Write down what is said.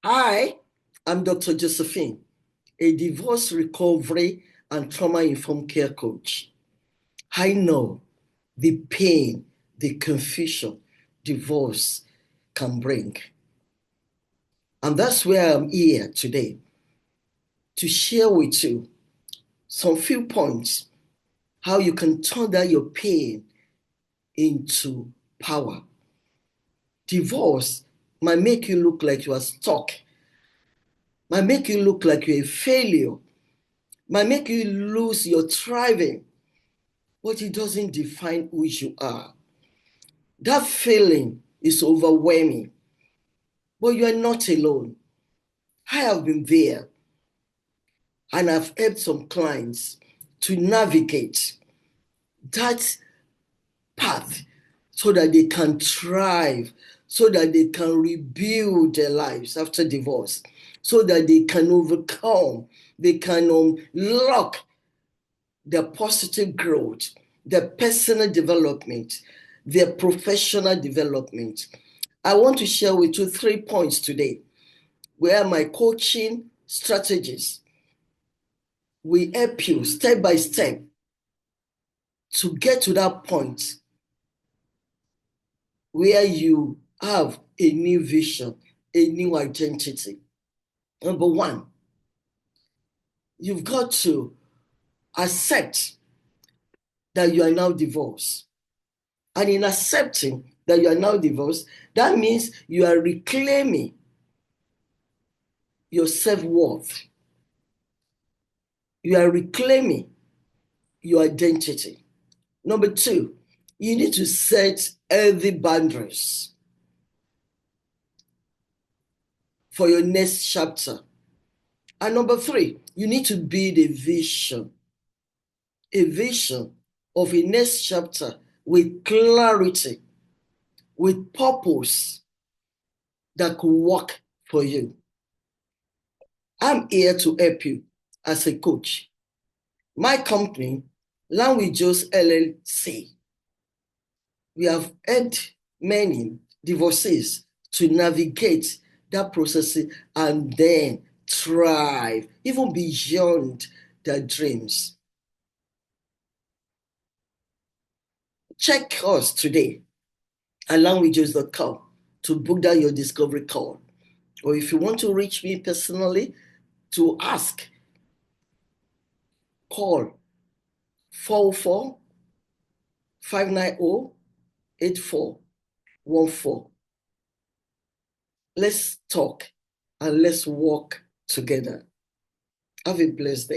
Hi, I'm Dr. Josephine, a divorce recovery and trauma-informed care coach. I know the pain, the confusion divorce can bring. And that's where I'm here today to share with you some few points how you can turn down your pain into power. Divorce might make you look like you are stuck, might make you look like you're a failure, might make you lose your thriving, but it doesn't define who you are. That feeling is overwhelming, but you are not alone. I have been there, and I've helped some clients to navigate that path so that they can thrive, so that they can rebuild their lives after divorce, so that they can overcome, they can unlock their positive growth, their personal development, their professional development. I want to share with you 3 points today where my coaching strategies will help you step by step to get to that point where you have a new vision, a new identity. Number one, you've got to accept that you are now divorced. And in accepting that you are now divorced, that means you are reclaiming your self-worth. You are reclaiming your identity. Number two, you need to set healthy boundaries for your next chapter. And number three, you need to build a vision of a next chapter with clarity, with purpose that could work for you. I'm here to help you as a coach. My company, Languages LLC, we have helped many divorcees to navigate that process and then thrive, even beyond their dreams. Check us today at languages.com to book down your discovery call. Or if you want to reach me personally to ask, call 404-590-8414. Let's talk and let's work together. Have a blessed day.